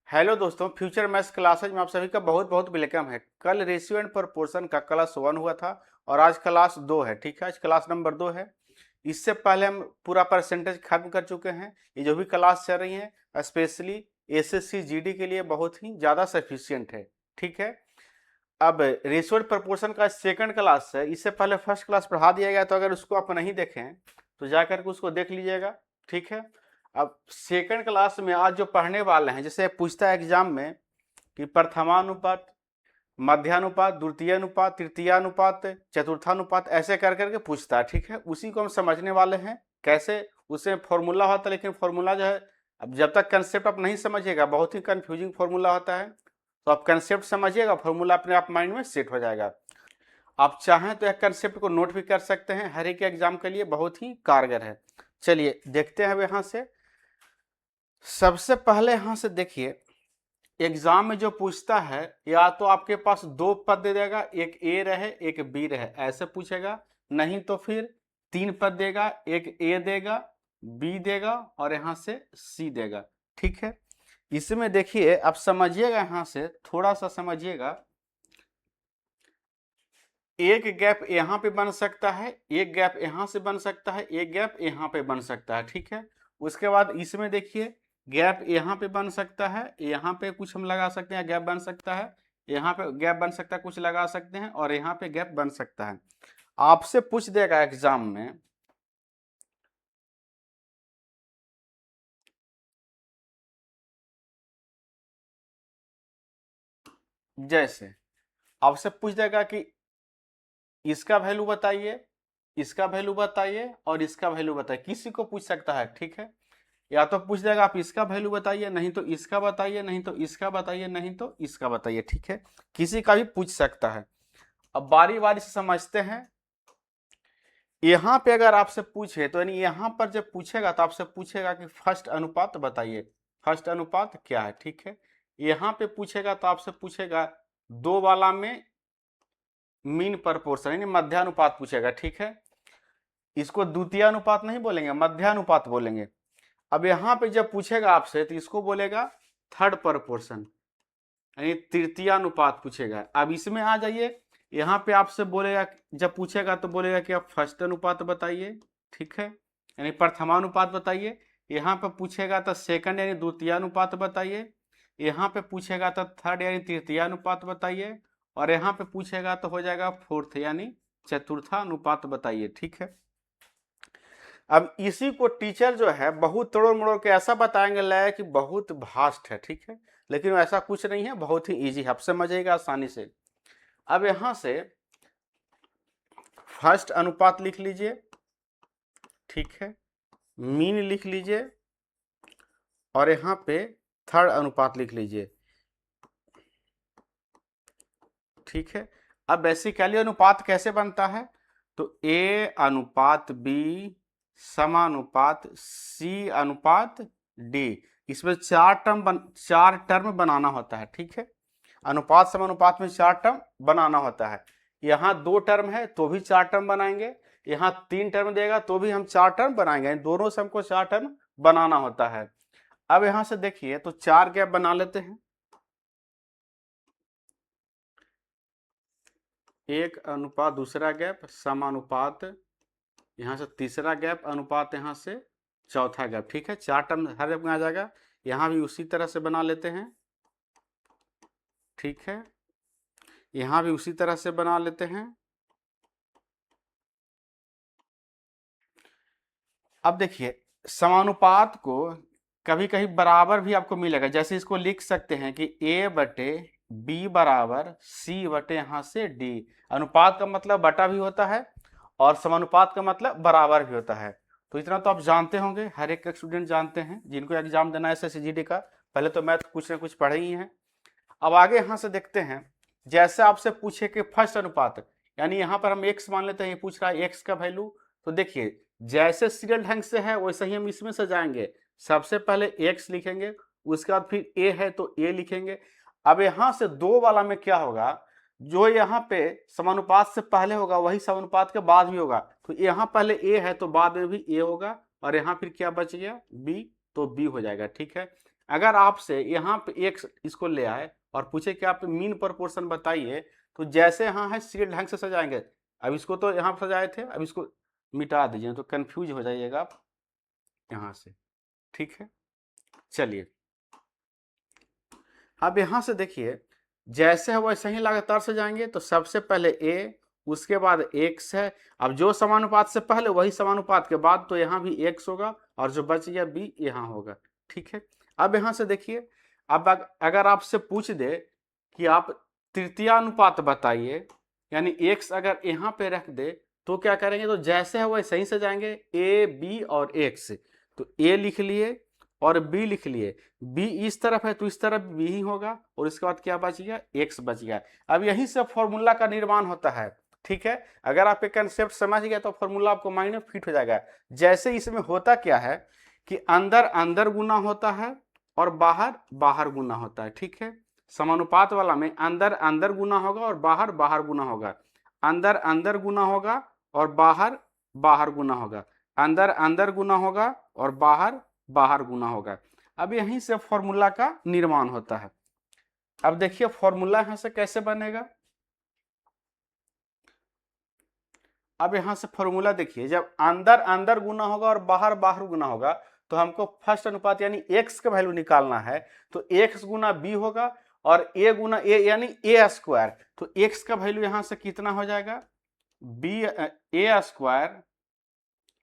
Hello दोस्तों, future maths classes में आप सभी का बहुत बहुत वेलकम है। कल रेशियो एंड प्रोपोर्शन का क्लास 1 हुआ था और आज क्लास 2 है। ठीक है, आज क्लास नंबर 2 है। इससे पहले हम पूरा परसेंटेज खत्म कर चुके हैं। ये जो भी क्लास चल रही है स्पेशली एसएससी जीडी के लिए बहुत ही ज़्यादा सफिशियंट है। ठीक है, अब रेशियो एंड प्रोपोर्शन का सेकंड क्लास है। इससे पहले फर्स्ट क्लास पढ़ा दिया गया, तो अगर उसको आप नहीं देखें तो जा करके उसको देख लीजिएगा। ठीक है, अब सेकंड क्लास में आज जो पढ़ने वाले हैं, जैसे पूछता है एग्जाम में कि प्रथमानुपात, मध्यानुपात, द्वितीयानुपात, तृतीयानुपात, चतुर्थानुपात, ऐसे कर करके पूछता है। ठीक है, उसी को हम समझने वाले हैं कैसे। उसमें फॉर्मूला होता है, लेकिन फॉर्मूला जो है, अब जब तक कंसेप्ट आप नहीं समझिएगा, बहुत ही कंफ्यूजिंग फॉर्मूला होता है। तो आप कंसेप्ट समझिएगा, फॉर्मूला अपने आप माइंड में सेट हो जाएगा। आप चाहें तो एक कंसेप्ट को नोट भी कर सकते हैं, हर एक एग्जाम के लिए बहुत ही कारगर है। चलिए देखते हैं अब यहाँ से। सबसे पहले यहाँ से देखिए, एग्जाम में जो पूछता है, या तो आपके पास दो पद दे देगा, एक ए रहे एक बी रहे, ऐसे पूछेगा। नहीं तो फिर तीन पद देगा, एक ए देगा, बी देगा और यहाँ से सी देगा। ठीक है, इसमें देखिए आप समझिएगा, यहाँ से थोड़ा सा समझिएगा। एक गैप यहाँ पे बन सकता है, एक गैप यहाँ से बन सकता है, एक गैप यहाँ पे बन सकता है। ठीक है, उसके बाद इसमें देखिए गैप यहाँ पे बन सकता है, यहाँ पे कुछ हम लगा सकते हैं, गैप बन सकता है, यहाँ पे गैप बन सकता है, कुछ लगा सकते हैं, और यहाँ पे गैप बन सकता है। आपसे पूछ देगा एग्जाम में, जैसे आपसे पूछ देगा कि इसका वैल्यू बताइए, इसका वैल्यू बताइए और इसका वैल्यू बताइए, किसी को पूछ सकता है। ठीक है, या तो पूछ देगा आप इसका वैल्यू बताइए, नहीं तो इसका बताइए, नहीं तो इसका बताइए, नहीं तो इसका बताइए। ठीक है, किसी का भी पूछ सकता है। अब बारी बारी से समझते हैं। यहाँ पे अगर आपसे पूछे तो यानी यहाँ पर जब पूछेगा तो आपसे पूछेगा कि फर्स्ट अनुपात बताइए, फर्स्ट अनुपात क्या है। ठीक है, यहाँ पे पूछेगा तो आपसे पूछेगा दो वाला में मीन प्रपोर्शन यानी मध्यानुपात पूछेगा। ठीक है, इसको द्वितीय अनुपात नहीं बोलेंगे, मध्यानुपात बोलेंगे। अब यहाँ पे जब पूछेगा आपसे तो इसको बोलेगा थर्ड प्रपोर्शन यानी तृतीयानुपात पूछेगा। अब इसमें आ जाइए, यहाँ पे आपसे बोलेगा, जब पूछेगा तो बोलेगा कि आप फर्स्ट अनुपात बताइए। ठीक है, यानी प्रथमानुपात बताइए। यहाँ पे पूछेगा तो सेकंड यानी द्वितीयानुपात बताइए। यहाँ पे पूछेगा तो थर्ड यानी तृतीयानुपात बताइए। और यहाँ पे पूछेगा तो हो जाएगा फोर्थ यानी चतुर्थानुपात बताइए। ठीक है, अब इसी को टीचर जो है बहुत तोड़ मड़ोड़ के ऐसा बताएंगे लाया कि बहुत भास्ट है। ठीक है, लेकिन ऐसा कुछ नहीं है, बहुत ही इजी है, आप समझिएगा आसानी से। अब यहां से फर्स्ट अनुपात लिख लीजिए। ठीक है, मीन लिख लीजिए और यहां पे थर्ड अनुपात लिख लीजिए। ठीक है, अब बेसिकली अनुपात कैसे बनता है, तो ए अनुपात बी समानुपात सी अनुपात डी। इसमें चार टर्म बनाना होता है। ठीक है, अनुपात समानुपात में चार टर्म बनाना होता है। यहाँ दो टर्म है तो भी चार टर्म बनाएंगे, यहाँ तीन टर्म देगा तो भी हम चार टर्म बनाएंगे, दोनों से हमको चार टर्म बनाना होता है। अब यहां से देखिए तो चार गैप बना लेते हैं, एक अनुपात दूसरा गैप समानुपात, यहाँ से तीसरा गैप अनुपात, यहाँ से चौथा गैप। ठीक है, चार टर्म हर एक में आ जाएगा। यहाँ भी उसी तरह से बना लेते हैं। ठीक है, यहाँ भी उसी तरह से बना लेते हैं। अब देखिए समानुपात को कभी कभी बराबर भी आपको मिलेगा, जैसे इसको लिख सकते हैं कि a बटे बी बराबर सी बटे यहाँ से डी। अनुपात का मतलब बटा भी होता है और समानुपात का मतलब बराबर भी होता है। तो इतना तो आप जानते होंगे, हर एक स्टूडेंट जानते हैं जिनको एग्जाम देना है एसएससी का। पहले तो मैथ कुछ ना कुछ पढ़े ही हैं। अब आगे यहाँ से देखते हैं, जैसे आपसे पूछे कि फर्स्ट अनुपात, यानी यहाँ पर हम x मान लेते हैं, ये पूछ रहा है x का वैल्यू। तो देखिए जैसे सीरियल ढंग से है वैसे ही हम इसमें से जाएंगे। सबसे पहले x लिखेंगे, उसके बाद फिर a है तो a लिखेंगे। अब यहाँ से दो वाला में क्या होगा, जो यहाँ पे समानुपात से पहले होगा वही समानुपात के बाद भी होगा। तो यहाँ पहले a है तो बाद में भी a होगा, और यहाँ फिर क्या बच गया b, तो b हो जाएगा। ठीक है, अगर आपसे यहाँ पे एक्स इसको ले आए और पूछे कि आप मीन प्रोपोर्शन बताइए, तो जैसे यहाँ है सीधे ढंग से सजाएंगे। अब इसको तो यहाँ पर सजाए थे, अब इसको मिटा दीजिए तो कंफ्यूज हो जाइएगा आप यहाँ से, ठीक है। चलिए अब यहाँ से देखिए, जैसे है वैसे ही लगातार से जाएंगे। तो सबसे पहले ए, उसके बाद एक्स है। अब जो समानुपात से पहले वही समानुपात के बाद, तो यहाँ भी एक्स होगा और जो बच गया बी यहाँ होगा, ठीक है। अब यहाँ से देखिए, अब अगर आपसे पूछ दे कि आप तृतीयानुपात बताइए, यानी एक्स अगर यहाँ पे रख दे, तो क्या करेंगे, तो जैसे है वैसे ही से जाएंगे, ए बी और एक्स। तो ए लिख लिए और बी लिख लिए। बी इस तरफ है तो इस तरफ बी ही होगा, और इसके बाद क्या बच गया, एक्स बच गया। अब यहीं से फॉर्मूला का निर्माण होता है, ठीक है। अगर आप एक कंसेप्ट समझ गए तो फॉर्मूला आपको माइंड में फिट हो जाएगा। जैसे इसमें होता क्या है कि अंदर अंदर गुना होता है और बाहर बाहर गुना होता है, ठीक है। समानुपात वाला में अंदर अंदर गुना होगा और बाहर बाहर गुना होगा, अंदर अंदर गुना होगा और बाहर बाहर गुना होगा, अंदर अंदर गुना होगा और बाहर बाहर गुना होगा। अब यहीं से फॉर्मूला का निर्माण होता है। अब देखिए फॉर्मूला यहां से कैसे बनेगा। अब यहां से फॉर्मूला देखिए, जब अंदर अंदर गुना होगा और बाहर बाहर गुना होगा, तो हमको फर्स्ट अनुपात यानी एक्स का वैल्यू निकालना है। तो एक्स गुना बी होगा और ए गुना ए यानी ए स्क्वायर। तो एक्स का वैल्यू यहां से कितना हो जाएगा, बी ए स्क्वायर,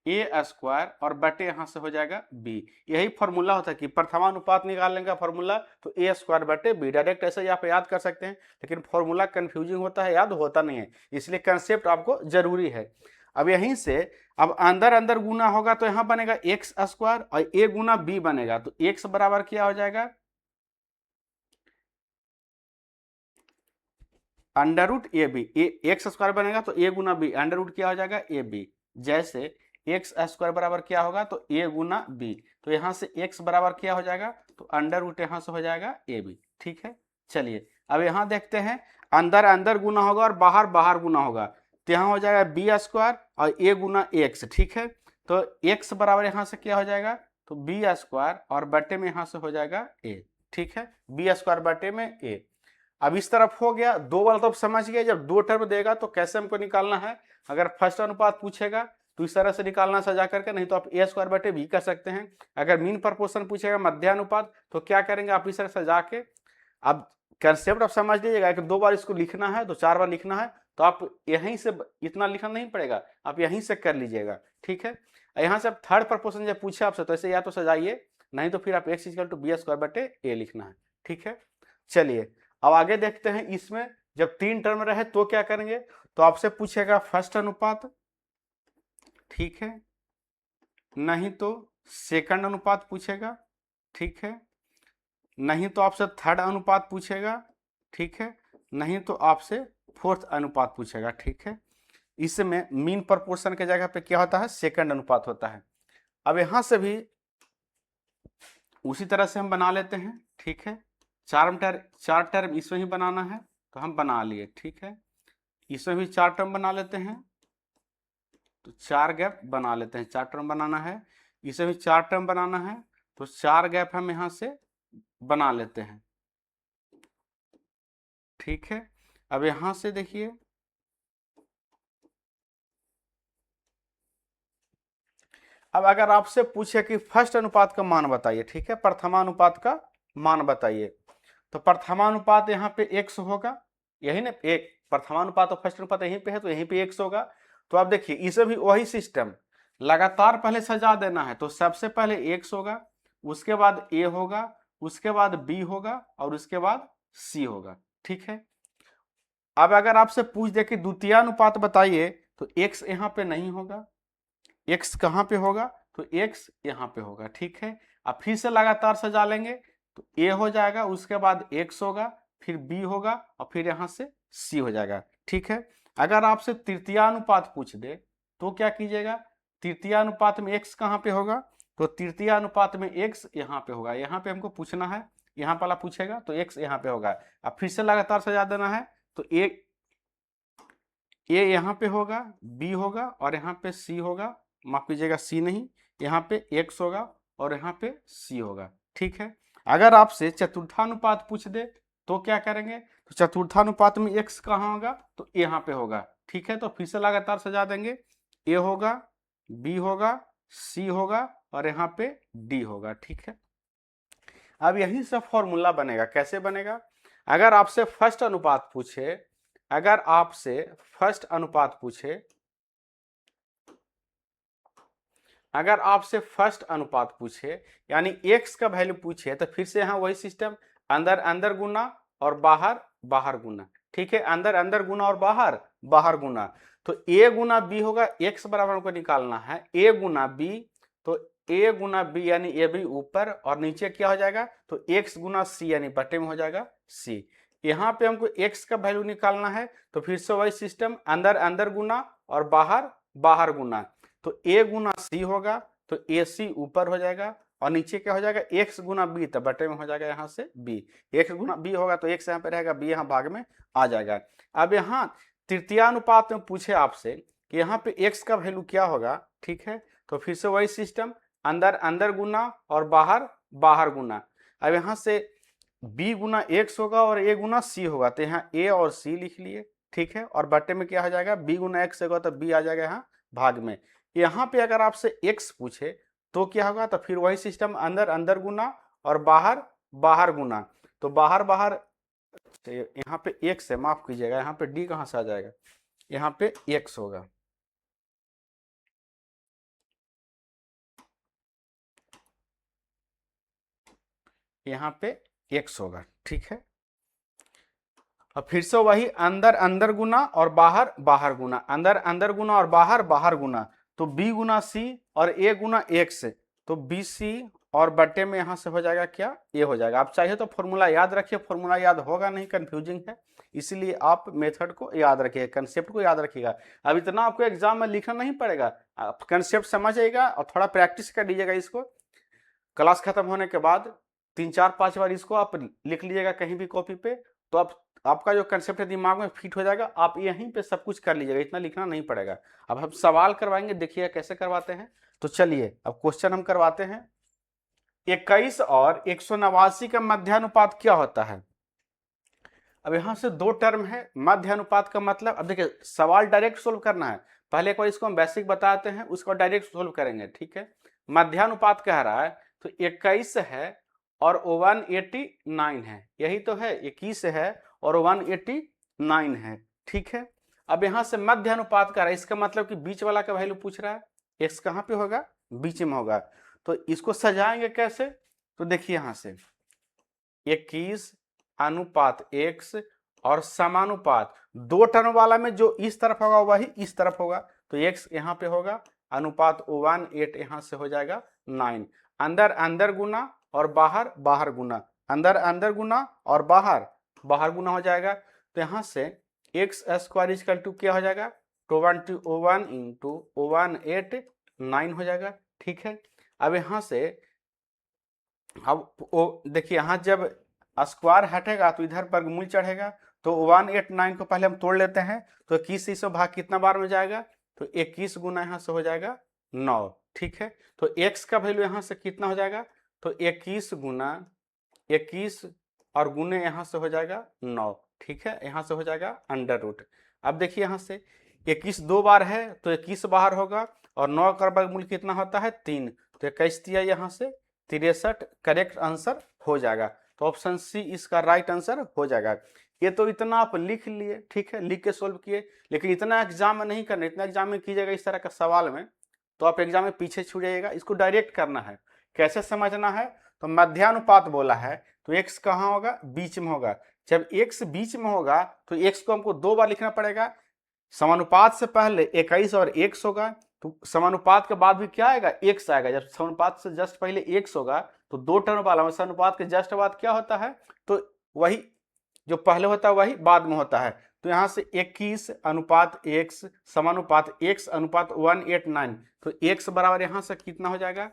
ए स्क्वायर और बटे यहां से हो जाएगा बी। यही फॉर्मूला होता है कि प्रथमानुपात निकालने का फॉर्मूला, तो ए स्क्वायर बटे बी। डायरेक्ट ऐसे ही आप याद कर सकते हैं, लेकिन फॉर्मूला कंफ्यूजिंग होता है, याद होता नहीं है, इसलिए कंसेप्ट आपको जरूरी है। अब यहीं से अब अंदर अंदर गुना होगा तो यहां बनेगा एक्स स्क्वायर और ए गुना बी बनेगा। तो एक्स बराबर क्या हो जाएगा, under root A B. X square बनेगा तो ए गुना बी, अंडर रूट क्या हो जाएगा, ए बी। जैसे एक्स स्क्वायर बराबर क्या होगा, तो ए गुना बी। तो यहां से एक्स बराबर क्या हो जाएगा, तो अंडर रूट यहां से हो जाएगा ए बी, ठीक है। चलिए अब यहां देखते हैं, अंदर अंदर गुना होगा और बाहर बाहर गुना होगा, तो यहां हो जाएगा बी स्क्वायर और ए गुना एक्स, ठीक है। तो एक्स बराबर यहां से क्या हो जाएगा, तो बी स्क्वायर और बटे में यहां से हो जाएगा ए, ठीक है। बी स्क्वायर बटे में ए। अब इस तरफ हो गया, दो वाला तो समझ गए, जब दो टर्म देगा तो कैसे हमको निकालना है। अगर फर्स्ट अनुपात पूछेगा तो इस तरह से निकालना सजा करके, नहीं तो आप ए स्क्वायर बटे बी कर सकते हैं। अगर मीन प्रपोर्शन पूछेगा मध्यानुपात, तो क्या करेंगे आप इस तरह सजा के। अब कंसेप्ट आप समझ लीजिएगा कि दो बार इसको लिखना है तो चार बार लिखना है, तो आप यहीं से इतना लिखना नहीं पड़ेगा, आप यहीं से कर लीजिएगा, ठीक है। यहाँ से आप थर्ड प्रपोर्शन जब पूछे आपसे, तो ऐसे या तो सजाइए, नहीं तो फिर आप X equal to B square बटे ए लिखना है, ठीक है। चलिए अब आगे देखते हैं, इसमें जब तीन टर्म रहे तो क्या करेंगे। तो आपसे पूछेगा फर्स्ट अनुपात, ठीक है, नहीं तो सेकंड अनुपात पूछेगा, ठीक है, नहीं तो आपसे थर्ड अनुपात पूछेगा, ठीक है, नहीं तो आपसे फोर्थ अनुपात पूछेगा, ठीक है। इसमें मीन प्रोपोर्शन के जगह पे क्या होता है, सेकंड अनुपात होता है। अब यहां से भी उसी तरह से हम बना लेते हैं, ठीक है। चार टर्म इसमें ही बनाना है तो हम बना लिए, ठीक है। इसमें भी चार टर्म बना लेते हैं, तो चार गैप बना लेते हैं। चार टर्म बनाना है, इसे भी चार टर्म बनाना है, तो चार गैप हम यहां से बना लेते हैं, ठीक है। अब यहां से देखिए, अब अगर आपसे पूछे कि फर्स्ट अनुपात का मान बताइए, ठीक है, प्रथमानुपात का मान बताइए, तो प्रथमानुपात यहाँ पे x होगा, यही ना, एक प्रथमानुपात और फर्स्ट अनुपात यहीं पे है तो यहीं पे x होगा। तो आप देखिए इसे भी वही सिस्टम लगातार पहले सजा देना है। तो सबसे पहले x होगा, उसके बाद a होगा, उसके बाद b होगा और उसके बाद c होगा, ठीक है। अब अगर आपसे पूछ दे कि द्वितीयानुपात बताइए, तो x यहाँ पे नहीं होगा, x कहाँ पे होगा, तो x यहाँ पे होगा, ठीक है। अब फिर से लगातार सजा लेंगे, तो a हो जाएगा, उसके बाद x होगा, फिर b होगा और फिर यहाँ से c हो जाएगा, ठीक है। अगर आपसे तृतीयानुपात पूछ दे तो क्या कीजिएगा, तृतीयानुपात में x कहाँ पे होगा, तो तृतीयानुपात में x यहाँ पे होगा। यहाँ पे हमको पूछना है, यहाँ वाला पूछेगा तो x यहाँ पे होगा। अब फिर से लगातार सजा देना है, तो a यहाँ पे होगा, b होगा और यहाँ पे c होगा, माफ कीजिएगा c नहीं, यहाँ पे x होगा और यहाँ पे c होगा, ठीक है। अगर आपसे चतुर्थानुपात पूछ दे तो क्या करेंगे, तो चतुर्थानुपात में x कहाँ होगा, तो यहाँ पे होगा, ठीक है। तो फिर से लगातार सजा देंगे, a होगा, b होगा, c होगा और यहाँ पे d होगा, ठीक है। अब यहीं से फॉर्मूला बनेगा, कैसे बनेगा, अगर आपसे फर्स्ट अनुपात पूछे, अगर आपसे फर्स्ट अनुपात पूछे, अगर आपसे फर्स्ट अनुपात पूछे यानी x का वैल्यू पूछे, तो फिर से यहाँ वही सिस्टम, अंदर अंदर गुना और बाहर बाहर गुना, ठीक है। अंदर अंदर गुना और बाहर बाहर गुना, तो a गुना b होगा, x बराबर हमको निकालना है a गुना b, तो a गुना b यानी a भी ऊपर और नीचे क्या हो जाएगा, तो x गुना c यानी बटे में हो जाएगा c। यहाँ पे हमको x का वैल्यू निकालना है, तो फिर से वही सिस्टम, अंदर अंदर गुना और बाहर बाहर गुना, तो a गुना c होगा, तो ac ऊपर हो जाएगा और नीचे क्या हो जाएगा, x गुना b, तो बटे में हो जाएगा यहाँ से b, x गुना b होगा तो x यहाँ पे रहेगा, b यहाँ भाग में आ जाएगा। अब यहाँ तृतीयानुपात में पूछे आपसे कि यहाँ पे x का वैल्यू क्या होगा, ठीक है, तो फिर से वही सिस्टम, अंदर अंदर गुना और बाहर बाहर गुना। अब यहाँ से b गुना x होगा और a गुना c होगा, तो यहाँ a और c लिख लिए, ठीक है, और बटे में क्या हो जाएगा, b गुना x होगा तो b आ जाएगा यहाँ भाग में। यहाँ पे अगर आपसे x पूछे तो क्या होगा, तो फिर वही सिस्टम, अंदर अंदर गुना और बाहर बाहर गुना, तो बाहर बाहर, तो यहाँ पे x है, माफ कीजिएगा, यहाँ पे d कहाँ से आ जाएगा, यहाँ पे x होगा, यहाँ पे x होगा, ठीक है। अब फिर से वही अंदर अंदर गुना और बाहर बाहर गुना, अंदर अंदर गुना और बाहर बाहर गुना, तो b गुना c और a गुना x, तो bc और बटे में यहाँ से हो जाएगा क्या, a हो जाएगा। आप चाहिए तो फॉर्मूला याद रखिए, फॉर्मूला याद होगा नहीं, कंफ्यूजिंग है, इसीलिए आप मेथड को याद रखिए, कंसेप्ट को याद रखिएगा। अब इतना आपको एग्जाम में लिखना नहीं पड़ेगा, आप कंसेप्ट समझिएगा और थोड़ा प्रैक्टिस कर लीजिएगा इसको। क्लास खत्म होने के बाद 3-4-5 बार इसको आप लिख लीजिएगा कहीं भी कॉपी पे, तो आप आपका जो कंसेप्ट है दिमाग में फिट हो जाएगा, आप यहीं पे सब कुछ कर लीजिएगा, इतना लिखना नहीं पड़ेगा। अब हम सवाल करवाएंगे, देखिए कैसे करवाते हैं। तो चलिए अब क्वेश्चन हम करवाते हैं। 21 और 189 का मध्यानुपात क्या होता है। अब यहां से दो टर्म है, मध्यानुपात का मतलब, अब देखिए सवाल डायरेक्ट सोल्व करना है, पहले एक बार इसको हम बेसिक बताते हैं, उसको डायरेक्ट सोल्व करेंगे, ठीक है। मध्यानुपात कह रहा है तो 21 है और 189 है, यही तो है, 21 है और 189 है, ठीक है। अब यहां से मध्य अनुपात का रहा है, इसका मतलब कि बीच वाला का वैल्यू पूछ रहा है, x कहां पे होगा, बीच में होगा। तो इसको सजाएंगे कैसे, तो देखिए यहां से 21 अनुपात x और समानुपात, दो टर्म वाला में जो इस तरफ होगा वही इस तरफ होगा, तो x यहाँ पे होगा, अनुपात 1:8 यहां से हो जाएगा 9, अंदर अंदर गुना और बाहर बाहर गुना, अंदर अंदर गुना और बाहर बाहर गुना हो जाएगा, तो यहां से x स्क्वायर इक्वल टू क्या हो जाएगा, 21 इंटू 189 हो जाएगा, ठीक है। अब यहां से अब देखिए यहाँ जब स्क्वायर हटेगा तो इधर वर्गमूल चढ़ेगा, तो 189 को पहले हम तोड़ लेते हैं, तो 21 से भाग कितना बार में जाएगा, तो 21 गुना यहाँ से हो जाएगा 9, ठीक है। तो x का वैल्यू यहाँ से कितना हो जाएगा, तो 21 गुना 21 और गुने यहाँ से हो जाएगा 9, ठीक है, यहाँ से हो जाएगा अंडर रूट। अब देखिए यहाँ से 21 दो बार है तो 21 बाहर होगा और 9 का वर्गमूल कितना होता है 3, तो 21 दिया यहाँ से 63 करेक्ट आंसर हो जाएगा, तो ऑप्शन सी इसका राइट आंसर हो जाएगा। ये तो इतना आप लिख लिए, ठीक है, लिख के सोल्व किए, लेकिन इतना एग्जाम में नहीं करना, इतना एग्जाम में कीजिएगा इस तरह का सवाल में तो आप एग्जाम में पीछे छूट जाइएगा। इसको डायरेक्ट करना है, कैसे समझना है, तो मध्यानुपात बोला है तो x कहाँ होगा, बीच में होगा, जब x बीच में होगा तो x को हमको दो बार लिखना पड़ेगा, समानुपात से पहले 21 और x होगा, तो समानुपात के बाद भी क्या आएगा, x आएगा, जब समानुपात से जस्ट पहले x होगा तो दो टर्म वाला समानुपात के जस्ट बाद क्या होता है, तो वही जो पहले होता है वही बाद में होता है, तो यहाँ से 21 अनुपात x समानुपात x अनुपात 189, तो x बराबर यहाँ से कितना हो जाएगा,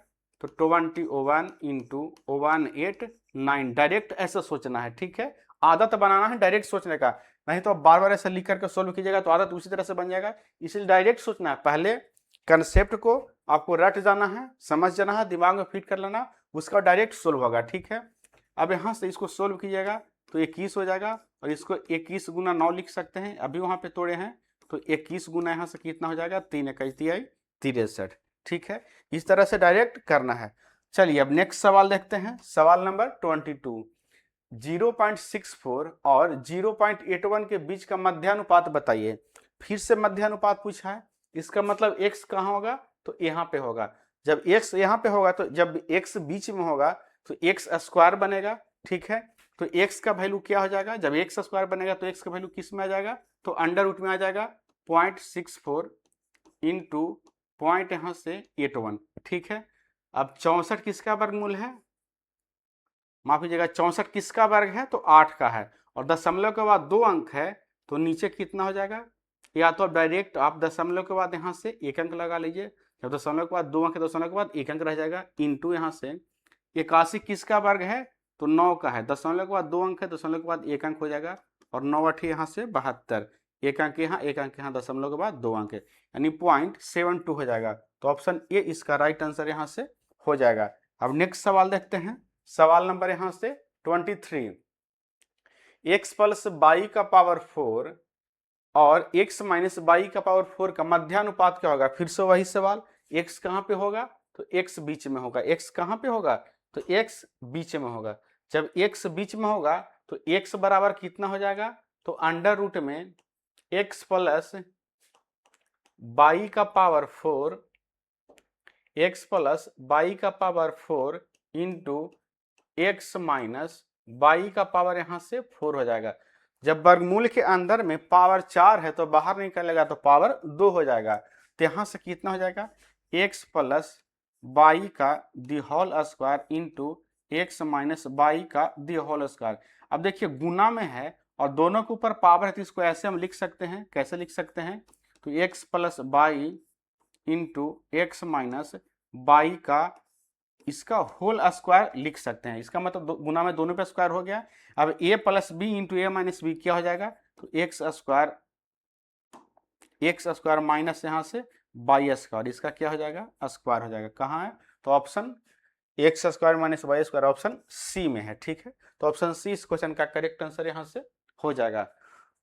तो 21 इंटू 189, डायरेक्ट ऐसे सोचना है, ठीक है, आदत बनाना है डायरेक्ट सोचने का, नहीं तो आप बार बार ऐसे लिख करके सोल्व कीजिएगा तो आदत उसी तरह से बन जाएगा, इसलिए डायरेक्ट सोचना है, पहले कंसेप्ट को आपको रट जाना है, समझ जाना है, दिमाग में फिट कर लेना, उसका डायरेक्ट सोल्व होगा, ठीक है। अब यहाँ से इसको सोल्व कीजिएगा तो 21 हो जाएगा, और इसको 21 गुना 9 लिख सकते हैं, अभी वहाँ पे तोड़े हैं तो 21 गुना यहाँ से कितना हो जाएगा, 3 इक्कीस 63। ठीक है, इस तरह से डायरेक्ट करना है। चलिए अब नेक्स्ट सवाल देखते हैं, सवाल नंबर 22। 0.64 और 0.81 के बीच का मध्यानुपात बताइए। फिर से मध्यानुपात पूछा है, इसका मतलब x कहाँ होगा, तो यहाँ पे होगा। जब x यहाँ पे होगा तो जब x बीच में होगा तो x स्क्वायर बनेगा। ठीक है, तो x का वैल्यू क्या हो जाएगा, जब x स्क्वायर बनेगा तो x का वैल्यू किस में आ जाएगा, तो अंडर रूट में आ जाएगा 0.64 इंटू पॉइंट यहाँ से 81। ठीक है, अब 64 किसका वर्गमूल है, माफ कीजिएगा 64 किसका वर्ग है, तो 8 का है, और दशमलव के बाद 2 अंक है तो नीचे कितना हो जाएगा, या तो डायरेक्ट आप दशमलव के बाद यहाँ से 1 अंक लगा लीजिए, जब दशमलव के बाद 2 अंक है दशमलव के बाद 1 अंक रह जाएगा, इंटू यहाँ से 81 किसका वर्ग है, तो 9 का है, दशमलव के बाद 2 अंक है, दशमलव के बाद 1 अंक हो जाएगा, और 9 8 यहाँ से 72, 1 अंक यहाँ 1 अंक यहाँ, दशमलव के बाद 2 अंक है, यानी 0.72 हो जाएगा। तो ऑप्शन ए इसका राइट आंसर यहाँ से हो जाएगा। अब नेक्स्ट सवाल देखते हैं, सवाल नंबर यहाँ से 23। x प्लस वाई का पावर 4 और x माइनस वाई का पावर 4 का मध्यानुपात क्या होगा। फिर से वही सवाल, x कहाँ पे होगा, तो x बीच में होगा। x कहाँ पे होगा, तो x बीच में होगा। जब x बीच में होगा तो x बराबर कितना हो जाएगा, तो अंडर रूट में x प्लस वाई का पावर 4, x प्लस वाई का power 4 into x minus Y का पावर यहाँ से 4 हो जाएगा। जब वर्गमूल के अंदर में पावर 4 है तो बाहर निकलेगा तो पावर 2 हो जाएगा, तो यहाँ से कितना हो जाएगा, x प्लस वाई का the whole square into X minus Y का दी होल स्क्वायर। अब देखिए गुना में है और दोनों के ऊपर पावर है तो इसको ऐसे हम लिख सकते हैं, कैसे लिख सकते हैं, तो x plus Y into X minus Y का इसका होल स्क्वायर लिख सकते हैं। इसका मतलब गुना में दोनों पे स्क्वायर हो गया। अब a plus B into A minus B क्या हो जाएगा, तो एक्स स्क्वायर माइनस यहाँ से वाई स्क्वायर, इसका क्या हो जाएगा, स्क्वायर हो जाएगा। कहाँ है, तो option X square minus Y square option C में है। ठीक है, तो ऑप्शन सी इस क्वेश्चन का करेक्ट आंसर यहाँ से हो जाएगा।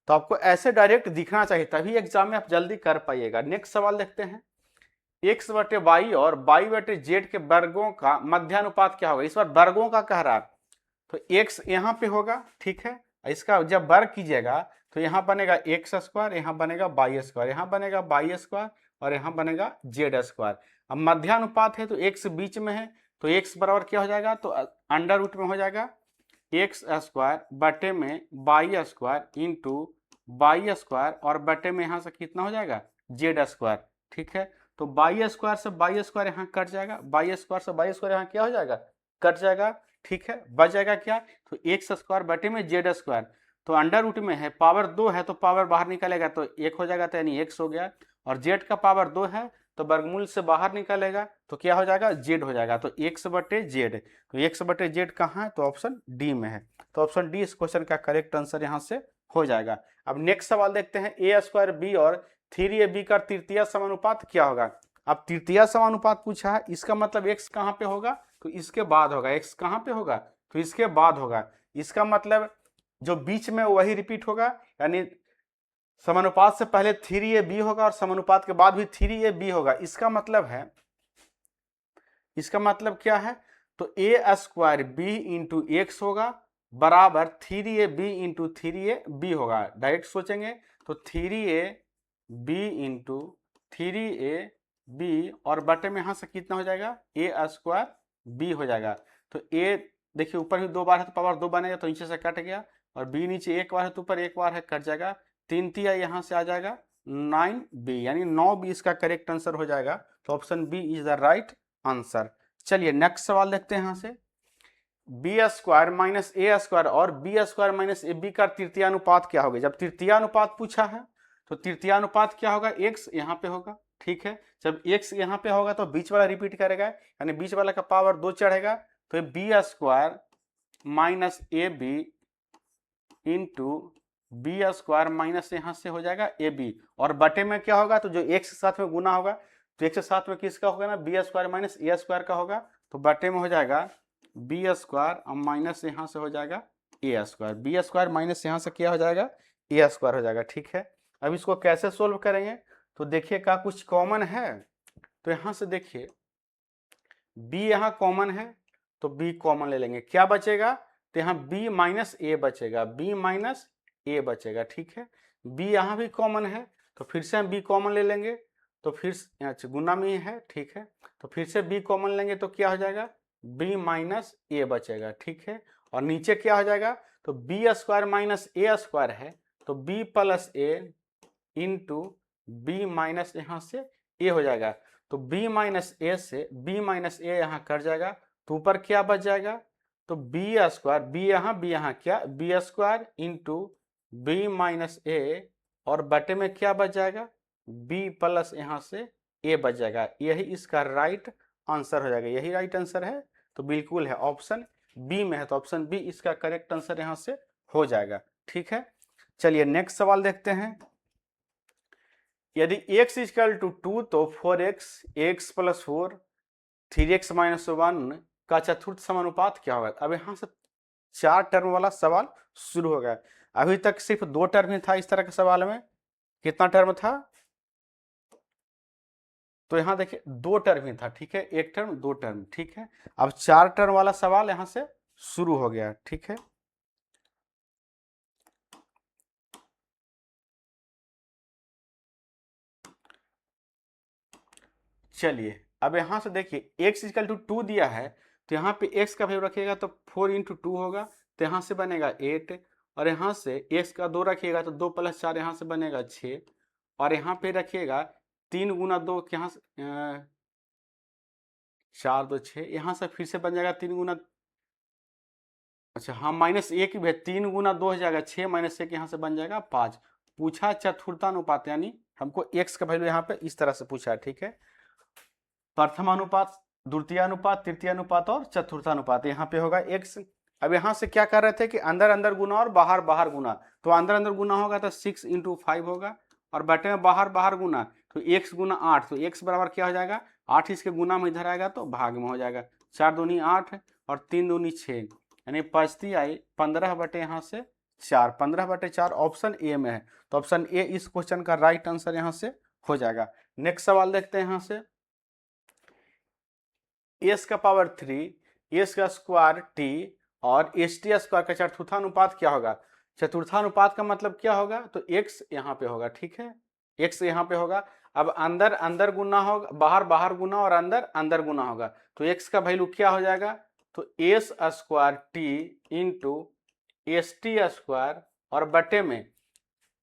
तो आपको ऐसे डायरेक्ट दिखना चाहिए, तभी एग्जाम में आप जल्दी कर पाइएगा। नेक्स्ट सवाल देखते हैं, x बटे वाई और y बटे जेड के वर्गों का मध्यानुपात क्या होगा। इस बार वर्गों का कह रहा है, तो x यहाँ पे होगा। ठीक है, इसका जब वर्ग कीजिएगा तो यहाँ बनेगा एक्स स्क्वायर, यहाँ बनेगा वाई स्क्वायर, यहाँ बनेगा वाई स्क्वायर और यहाँ बनेगा जेड स्क्वायर। अब मध्यानुपात है तो x बीच में है तो x बराबर क्या हो जाएगा, तो अंडर रूट में हो जाएगा एक्स स्क्वायर बटे में Y square into Y square और बटे में यहाँ से कितना हो जाएगा, जेड स्क्वायर। ठीक है, तो वाई स्क्वायर से वाई स्क्वायर यहाँ कट जाएगा, वाई स्क्वायर से वाई स्क्वायर यहाँ क्या हो जाएगा, कट जाएगा। ठीक है, बच जाएगा क्या, तो एक्स स्क्वायर बटे में जेड स्क्वायर, तो अंडर रूट में है पावर 2 है तो पावर बाहर निकलेगा तो 1 हो जाएगा, तो यानी एक्स हो गया, और जेड का पावर 2 है तो वर्गमूल से बाहर निकलेगा तो क्या हो जाएगा, जेड हो जाएगा, तो एक्स बटे जेड, तो एक्स बटे जेड कहाँ है, तो ऑप्शन डी में है। तो ऑप्शन डी इस क्वेश्चन का करेक्ट आंसर यहाँ से हो जाएगा। अब नेक्स्ट सवाल देखते हैं, ए स्क्वायर बी और 3ab का तृतीय समानुपात क्या होगा। अब तृतीय समानुपात पूछा है, इसका मतलब x कहाँ पे होगा, तो इसके बाद होगा। x कहाँ पे होगा, तो इसके बाद होगा। इसका मतलब जो बीच में वही रिपीट होगा, यानी समानुपात से पहले 3ab होगा और समानुपात के बाद भी 3ab होगा। इसका मतलब है, इसका मतलब क्या है, तो a square b into x होगा बराबर 3ab इंटू 3ab होगा। डायरेक्ट सोचेंगे तो 3ab इंटू 3ab और बटे में यहाँ से कितना हो जाएगा, a स्क्वायर b हो जाएगा। तो a देखिए ऊपर भी 2 बार है तो पावर 2 बनेगा तो नीचे से कट गया, और b नीचे 1 बार है तो ऊपर 1 बार है, कट जाएगा, 3 तिया यहाँ से आ जाएगा 9b, यानी 9b इसका करेक्ट आंसर हो जाएगा। तो option B is the right answer. चलिए नेक्स्ट सवाल देखते हैं यहाँ से, B square minus A square और B square minus A B का तृतीयानुपात क्या होगा। जब तृतीयानुपात पूछा है तो तृतीयानुपात क्या होगा, एक्स यहाँ पे होगा। ठीक है, जब एक्स यहाँ पे होगा तो बीच वाला रिपीट करेगा, यानी बीच वाला का पावर 2 चढ़ेगा, तो B square minus A B into B square minus यहाँ से हो जाएगा ए बी, और बटे में क्या होगा, तो जो एक्स के साथ में गुना होगा तो एक्स के साथ में किसका होगा ना, B square minus A square का होगा, तो बटे में हो जाएगा बी स्क्वायर और माइनस यहाँ से हो जाएगा ए स्क्वायर, बी स्क्वायर माइनस यहाँ से क्या हो जाएगा ए स्क्वायर हो जाएगा। ठीक है, अब इसको कैसे सोल्व करेंगे, तो देखिए का कुछ कॉमन है, तो यहाँ से देखिए b यहाँ कॉमन है तो b कॉमन ले लेंगे, क्या बचेगा, तो यहाँ b माइनस ए बचेगा, b माइनस ए बचेगा। ठीक है, b यहाँ भी कॉमन है तो फिर से हम b कॉमन ले लेंगे, तो फिर अच्छा गुना में ही है। ठीक है, तो फिर से b कॉमन लेंगे तो क्या हो जाएगा, b माइनस ए बचेगा। ठीक है, और नीचे क्या हो जाएगा, तो B square minus A square है तो b प्लस ए इंटू बी माइनस यहाँ से ए हो जाएगा, तो b माइनस ए से b माइनस ए यहाँ कट जाएगा तो ऊपर क्या बच जाएगा, तो बी स्क्वायर बी यहाँ क्या B square into B minus A और बटे में क्या बच जाएगा b प्लस यहाँ से a बच जाएगा। यही इसका राइट आंसर हो जाएगा, यही राइट आंसर है, तो बिल्कुल है ऑप्शन बी में है, तो ऑप्शन बी इसका करेक्ट आंसर यहाँ से हो जाएगा। ठीक है, चलिए नेक्स्ट सवाल देखते हैं। यदि x इक्वल टू 2 तो 4x x plus 4 3x minus 1 का चतुर्थ समानुपात क्या होगा। अब यहाँ से 4 टर्म वाला सवाल शुरू हो गया, अभी तक सिर्फ 2 टर्म ही था इस तरह के सवाल में, कितना टर्म था, तो यहाँ देखिए 2 टर्म ही था। ठीक है, 1 टर्म 2 टर्म। ठीक है, अब 4 टर्म वाला सवाल यहाँ से शुरू हो गया। ठीक है, चलिए अब यहाँ से देखिए x इक्वल टू 2 दिया है तो यहाँ पे x का वैल्यू रखिएगा तो 4 इंटू 2 होगा, तो यहाँ से बनेगा 8, और यहाँ से x का 2 रखिएगा तो 2 प्लस 4 यहाँ से बनेगा 6, और यहाँ पे रखिएगा 3 गुना 2 यहाँ से 4 2 6, यहाँ से फिर से बन जाएगा 3 गुना, अच्छा हाँ माइनस 1 भी है, 3 गुना 2 हो जाएगा 6 माइनस 1 यहाँ से बन जाएगा 5। पूछा चतुर्थानुपात, यानी हमको x का वैल्यू यहाँ पे इस तरह से पूछा है। ठीक है, प्रथमानुपात, द्वितीयानुपात, तृतीयानुपात और चतुर्थानुपात, यहाँ पे होगा x। अब यहाँ से क्या कर रहे थे कि अंदर अंदर गुना और बाहर बाहर गुना, तो अंदर अंदर गुना होगा तो 6 इंटू 5 होगा, और बटे में बाहर बाहर गुना तो x गुना 8, तो x बराबर क्या हो जाएगा 8, इसके गुना में इधर आएगा तो भाग में हो जाएगा, 4 दूनी 8 और 3 दूनी 6, यानी पचती आई 15 बटे यहाँ से 4, 15 बटे 4 ऑप्शन ए में है, तो ऑप्शन ए इस क्वेश्चन का राइट आंसर यहाँ से हो जाएगा। नेक्स्ट सवाल देखते हैं यहाँ से, एस का पावर 3 एस का स्क्वायर टी और एस टी स्क्वायर का चतुर्थानुपात क्या होगा। चतुर्थानुपात का मतलब क्या होगा, तो x यहाँ पे होगा। ठीक है, x यहाँ पे होगा, अब अंदर अंदर गुना होगा, बाहर बाहर गुना और अंदर अंदर गुना होगा, तो x का वैल्यू क्या हो जाएगा, तो S square T into S T square और बटे में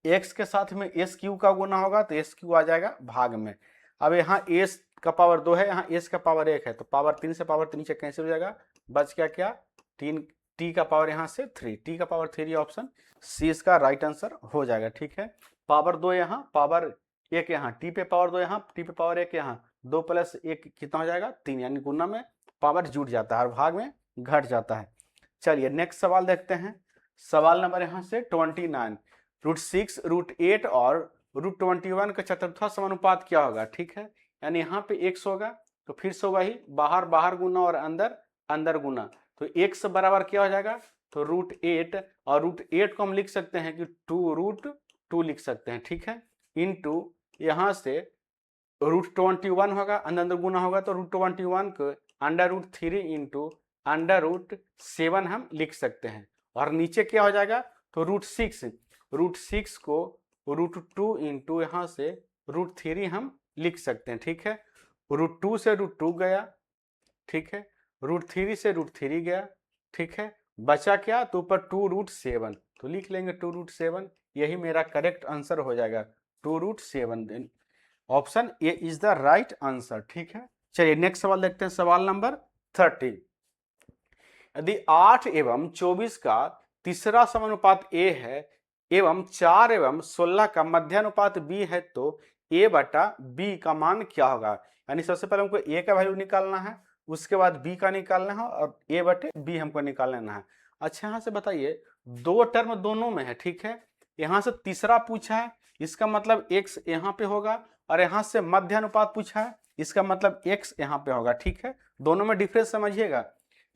x के साथ में एस क्यू का गुना होगा तो एस क्यू आ जाएगा भाग में। अब यहाँ एस का पावर 2 है, यहाँ एस का पावर 1 है, तो पावर 3 से पावर 3 नीचे कैंसिल हो जाएगा, बच गया क्या 3, टी का पावर यहाँ से 3, टी का पावर 3, ऑप्शन सी इसका राइट आंसर हो जाएगा। ठीक है, पावर 2 यहाँ, पावर 1 यहाँ, टी पे पावर 2 यहाँ, टी पे पावर 1 यहाँ, 2 प्लस 1 कितना हो जाएगा 3, यानी गुना में पावर जुड़ जाता है और भाग में घट जाता है। चलिए नेक्स्ट सवाल देखते हैं, सवाल नंबर यहाँ से 29, √6 √8 और √21 का चतुर्था समानुपात क्या होगा। ठीक है, यानी यहाँ पे x होगा तो फिर से वही बाहर बाहर गुना और अंदर अंदर गुना, तो x बराबर क्या हो जाएगा, तो √8, और √8 को हम लिख सकते हैं कि 2√2 लिख सकते हैं। ठीक है, इंटू यहाँ से √21 होगा, अंदर अंदर गुना होगा तो √21 को √3 इंटू √7 हम लिख सकते हैं, और नीचे क्या हो जाएगा, तो √6 को √2 इंटू यहाँ से √3 हम लिख सकते हैं। ठीक है, √2 से √2 गया, ठीक है, √3 से √3 गया, ठीक है, बचा क्या, तो ऊपर 2√7, तो लिख लेंगे 2√7, यही मेरा करेक्ट आंसर हो जाएगा 2√7, option A is the right answer. ठीक है, चलिए नेक्स्ट सवाल देखते हैं, सवाल नंबर 30, यदि 8 एवं 24 का तीसरा समानुपात a है एवं 4 एवं 16 का मध्यानुपात b है तो a बटा b का मान क्या होगा। यानी सबसे पहले हमको a का वैल्यू निकालना है, उसके बाद b का निकालना है और a बटे b हमको निकाल लेना है। अच्छा यहाँ से बताइए 2 टर्म दोनों में है, ठीक है, यहाँ से तीसरा पूछा है, इसका मतलब x यहाँ पे होगा, और यहाँ से मध्यानुपात पूछा है, इसका मतलब x यहाँ पे होगा। ठीक है, दोनों में डिफरेंस समझिएगा,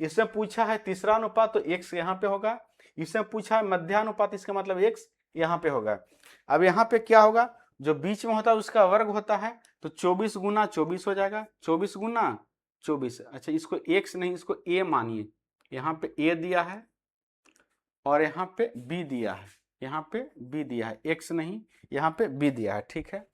इसमें पूछा है तीसरा अनुपात तो x यहाँ पे होगा, इसमें पूछा है मध्यानुपात, इसका मतलब x यहाँ पे होगा। अब यहाँ पे क्या होगा, जो बीच में होता है उसका वर्ग होता है, तो 24 गुना 24 हो जाएगा, 24 गुना 24। अच्छा इसको x नहीं, इसको a मानिए, यहाँ पे a दिया है और यहाँ पे b दिया है, यहाँ पे b दिया है, x नहीं यहाँ पे b दिया है, ठीक है।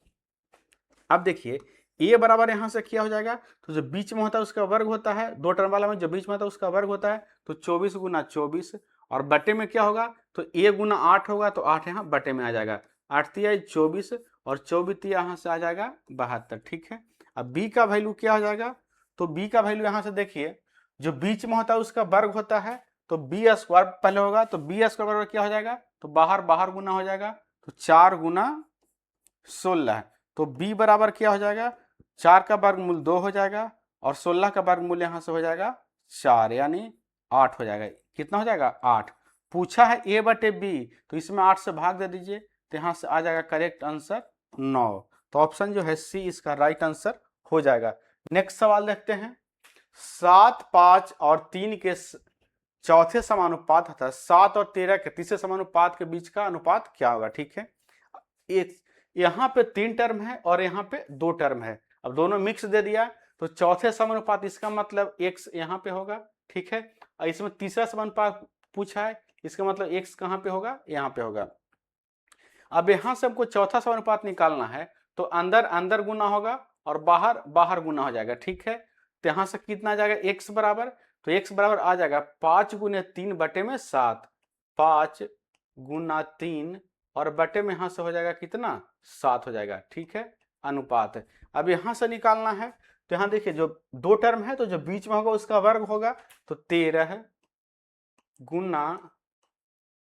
अब देखिए a बराबर यहाँ से क्या हो जाएगा, तो जो बीच में होता है उसका वर्ग होता है, दो टर्म वाला में जो बीच में होता है उसका वर्ग होता है, तो 24 गुना 24 और बटे में क्या होगा, तो a गुना 8 होगा, तो 8 यहाँ बटे में आ जाएगा, 8 तिया 24 और 24 यहाँ से आ जाएगा 72, ठीक है। अब b का वैल्यू क्या हो जाएगा, तो b का वैल्यू यहाँ से देखिए, जो बीच में होता है उसका वर्ग होता है, तो बी स्क्वायर पहले होगा, तो बी स्क्वायर बराबर क्या हो जाएगा, तो बाहर बाहर गुना हो जाएगा, तो 4 गुना 16, तो b बराबर क्या हो जाएगा, 4 का वर्गमूल 2 हो जाएगा और 16 का वर्गमूल यहाँ से हो जाएगा 4, यानी 8 हो जाएगा। कितना हो जाएगा, 8। पूछा है a बटे b, तो इसमें 8 से भाग दे दीजिए, तो यहाँ से आ जाएगा करेक्ट आंसर 9। तो ऑप्शन जो है सी इसका राइट आंसर हो जाएगा। नेक्स्ट सवाल देखते हैं, 7, 5 और 3 के चौथे समानुपात अर्थात 7 और 13 के तीसरे समानुपात के बीच का अनुपात क्या होगा, ठीक है। यहाँ पे 3 टर्म है और यहाँ पे 2 टर्म है, अब दोनों मिक्स दे दिया, तो चौथे समानुपात इसका मतलब x यहाँ पे होगा, ठीक है। और इसमें तीसरा समानुपात पूछा है, इसका मतलब x कहाँ पे होगा, यहाँ पे होगा। अब यहाँ से हमको चौथा समानुपात निकालना है, तो अंदर अंदर गुना होगा और बाहर बाहर गुना हो जाएगा, ठीक है। तो यहाँ से कितना आ जाएगा, x बराबर, तो x बराबर आ जाएगा 5 गुने 3 बटे में 7, 5 गुना 3 और बटे में यहाँ से हो जाएगा कितना, 7 हो जाएगा, ठीक है, अनुपात। अब यहाँ से निकालना है, तो यहाँ देखिए जो 2 टर्म है, तो जो बीच में होगा उसका वर्ग होगा, तो 13 गुना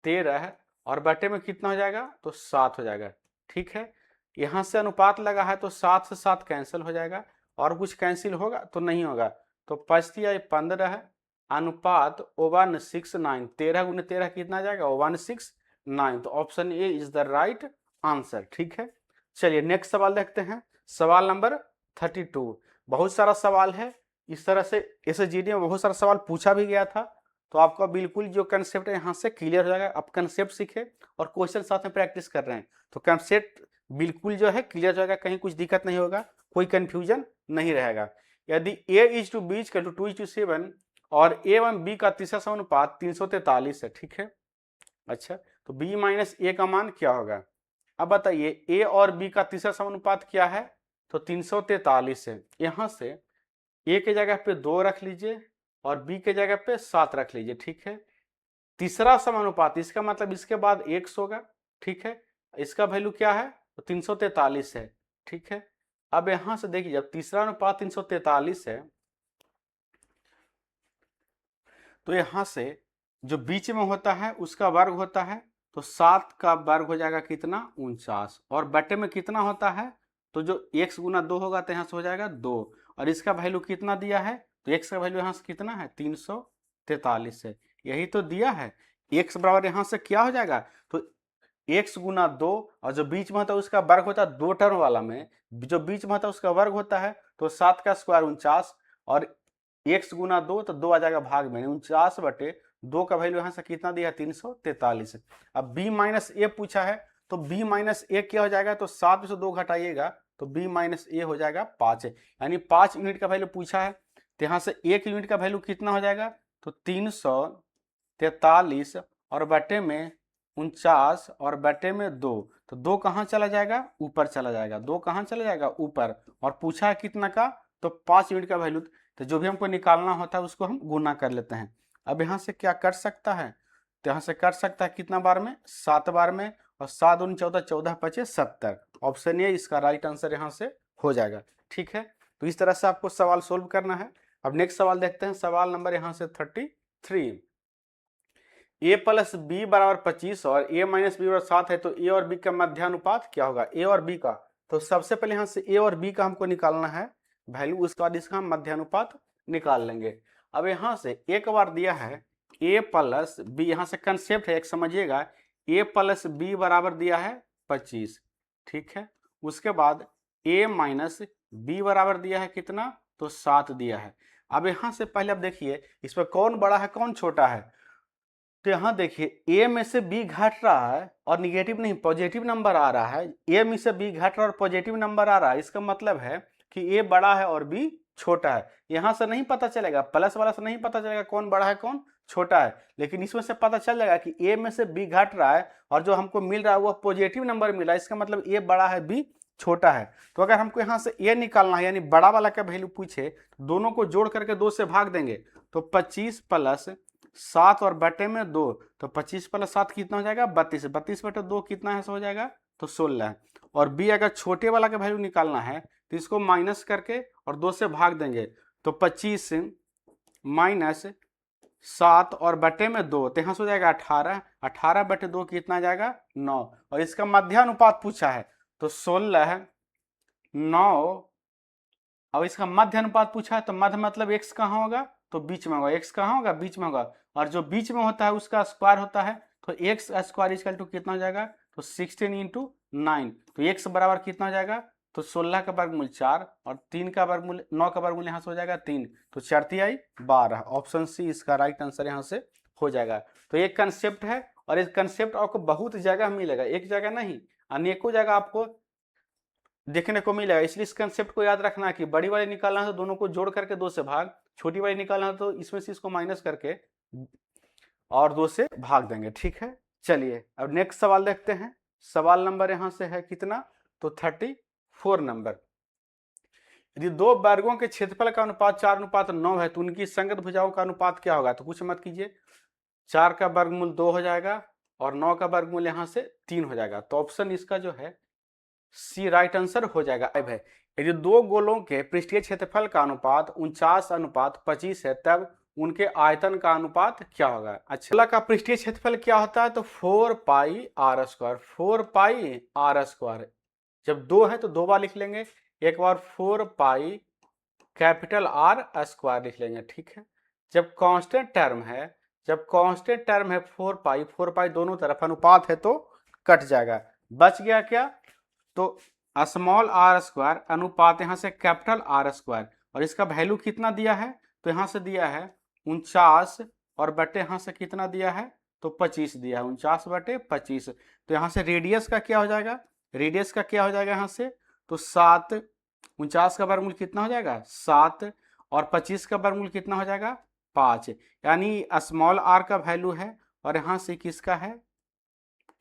13 और बटे में कितना हो जाएगा, तो 7 हो जाएगा, ठीक है। यहाँ से अनुपात लगा है, तो 7 से 7 कैंसिल हो जाएगा और कुछ कैंसिल होगा तो नहीं होगा, तो 5 तिया 15 अनुपात 169, 13 गुने 13 कितना आ जाएगा, 169। तो option A is the right answer, ठीक है। चलिए नेक्स्ट सवाल देखते हैं, सवाल नंबर 32। बहुत सारा सवाल है, इस तरह से एसएसजीडी में बहुत सारा सवाल पूछा भी गया था, तो आपका बिल्कुल जो कंसेप्ट है यहाँ से क्लियर हो जाएगा। आप कंसेप्ट सीखे और क्वेश्चन साथ में प्रैक्टिस कर रहे हैं, तो कंसेप्ट बिल्कुल जो है क्लियर हो जाएगा, कहीं कुछ दिक्कत नहीं होगा, कोई कंफ्यूजन नहीं रहेगा। यदि a is to b equal to 2:7 और a एवं b का तीसरा समानुपात 343 है, ठीक है। अच्छा तो b माइनस a का मान क्या होगा, अब बताइए a और b का तीसरा समानुपात क्या है, तो 343 है। यहाँ से a के जगह पे 2 रख लीजिए और b के जगह पे 7 रख लीजिए, ठीक है। तीसरा समानुपात इसका मतलब इसके बाद x होगा, ठीक है, इसका वैल्यू क्या है, तो 343 है, ठीक है। अब यहां से देखिए जब तीसरा अनुपात 343 है, तो यहां से जो बीच में होता है उसका वर्ग होता है, तो 7 का वर्ग हो जाएगा कितना, 49 और बटे में कितना होता है, तो जो x गुना 2 होगा तो यहाँ से हो जाएगा 2 और इसका वैल्यू कितना दिया है, तो x का वैल्यू यहाँ से कितना है, 343 है, यही तो दिया है। x बराबर यहाँ से क्या हो जाएगा, तो x गुना 2 और जो बीच में होता है उसका वर्ग होता है, 2 टर्म वाला में जो बीच में होता है उसका वर्ग होता है, तो 7 का स्क्वायर 49 और x गुना 2 तो 2 आ जाएगा भाग में, 49 बटे 2 का वैल्यू यहाँ से कितना दिया, 343। अब b माइनस ए पूछा है, तो b माइनस ए क्या हो जाएगा, तो 7 में से 2 घटाइएगा तो b माइनस ए हो जाएगा 5 है, यानी 5 यूनिट का वैल्यू पूछा है, तो यहाँ से 1 यूनिट का वैल्यू कितना हो जाएगा, तो 343 और बटे में 49 और बटे में 2, तो 2 कहाँ चला जाएगा, ऊपर चला जाएगा, 2 कहाँ चला जाएगा, ऊपर, और पूछा है कितना का, तो 5 यूनिट का वैल्यू, तो जो भी हमको निकालना होता है उसको हम गुना कर लेते हैं। अब यहाँ से क्या कर सकता है, तो यहाँ से कर सकता है कितना बार में, 7 बार में, और 7 दूनी 14, 14 5 70, ऑप्शन ए इसका राइट आंसर यहाँ से हो जाएगा, ठीक है। तो इस तरह से आपको सवाल सोल्व करना है। अब नेक्स्ट सवाल देखते हैं, सवाल नंबर यहाँ से 33। a प्लस बी बराबर 25 और a माइनस बी बराबर 7 है, तो a और b का मध्यानुपात क्या होगा, a और b का, तो सबसे पहले यहाँ से a और b का हमको निकालना है वैल्यू, उसके बाद इसका हम मध्यानुपात निकाल लेंगे। अब यहाँ से एक बार दिया है a प्लस बी, यहाँ से कंसेप्ट है एक समझिएगा, a प्लस बी बराबर दिया है 25, ठीक है। उसके बाद a माइनस बी बराबर दिया है कितना, तो 7 दिया है। अब यहाँ से पहले अब देखिए इसमें कौन बड़ा है कौन छोटा है। तो यहाँ देखिए ए में से बी घट रहा है और निगेटिव नहीं पॉजिटिव नंबर आ रहा है। ए में से बी घट रहा है और पॉजिटिव नंबर आ रहा है, इसका मतलब है कि ए बड़ा है और बी छोटा है। यहाँ से नहीं पता चलेगा, प्लस वाला से नहीं पता चलेगा कौन बड़ा है कौन छोटा है, लेकिन इसमें से पता चल जाएगा कि ए में से बी घट रहा है और जो हमको मिल रहा है वो पॉजिटिव नंबर मिला है, इसका मतलब ए बड़ा है बी छोटा है। तो अगर हमको यहाँ से ए निकालना है यानी बड़ा वाला का वैल्यू पूछे तो दोनों को जोड़ करके 2 से भाग देंगे। तो 25 प्लस 7 और बटे में 2, तो 25 प्लस 7 कितना हो जाएगा 32, 32 बटे 2 कितना है, हो जाएगा तो 16 है। और बी अगर छोटे वाला का वैल्यू निकालना है तो इसको माइनस करके और 2 से भाग देंगे। तो 25 माइनस 7 और बटे में 2, तो यहाँ से हो जाएगा 18, 18 बटे 2 कितना आ जाएगा 9। और इसका मध्यानुपात पूछा है तो 16 9। अब इसका मध्य अनुपात पूछा है तो मध्य मतलब x कहाँ होगा, तो बीच में होगा। x कहाँ होगा, बीच में होगा, और जो बीच में होता है उसका स्क्वायर होता है। तो x स्क्वायर इक्वल टू कितना हो जाएगा, तो 16 इंटू 9। तो x बराबर कितना हो जाएगा, तो 16 का वर्गमूल 4 और 3 का वर्गमूल 9 का वर्गमूल यहाँ से हो जाएगा 3, तो 4 तिहाई 12। ऑप्शन सी इसका राइट आंसर यहाँ से हो जाएगा। तो एक कंसेप्ट है और इस कंसेप्ट आपको बहुत जगह मिलेगा, एक जगह नहीं अनेकों जगह आपको देखने को मिलेगा। इसलिए इस कंसेप्ट को याद रखना कि बड़ी वाली निकालना है तो दोनों को जोड़ करके 2 से भाग, छोटी वाली निकालना है तो इसमें से इसको माइनस करके और 2 से भाग देंगे। ठीक है, चलिए अब नेक्स्ट सवाल देखते हैं। सवाल नंबर यहां से है कितना, तो 34 नंबर। यदि दो वर्गों के क्षेत्रफल का अनुपात 4:9 है तो उनकी संगत भुजाओं का अनुपात क्या होगा। तो कुछ मत कीजिए, 4 का वर्गमूल 2 हो जाएगा और 9 का वर्गमूल यहां से 3 हो जाएगा। तो ऑप्शन इसका जो है सी राइट आंसर हो जाएगा। अब है यदि दो गोलों के पृष्ठीय क्षेत्रफल का अनुपात 49:25 है तब उनके आयतन का अनुपात क्या होगा। अच्छा, गोला का पृष्ठीय क्षेत्रफल क्या होता है, तो 4 pi R square, 4 pi R square. जब 2 है तो 2 बार लिख लेंगे, एक बार 4 पाई कैपिटल आर स्क्वायर लिख लेंगे। ठीक है, जब कांस्टेंट टर्म है, जब कांस्टेंट टर्म है 4 पाई दोनों तरफ अनुपात है तो कट जाएगा। बच गया क्या, तो स्मॉल आर स्क्वायर अनुपात यहां से कैपिटल आर स्क्वायर, और इसका वैल्यू कितना दिया है, तो यहां से दिया है 49 और बटे यहां से कितना दिया है, तो 25 दिया है, 49 बटे 25। तो यहां से रेडियस का क्या हो जाएगा, रेडियस का क्या हो जाएगा यहां से, तो 7, 49 का वर्गमूल कितना हो जाएगा 7 और 25 का वर्गमूल कितना हो जाएगा 5, यानी स्मॉल आर का वैल्यू है और यहां से किसका है,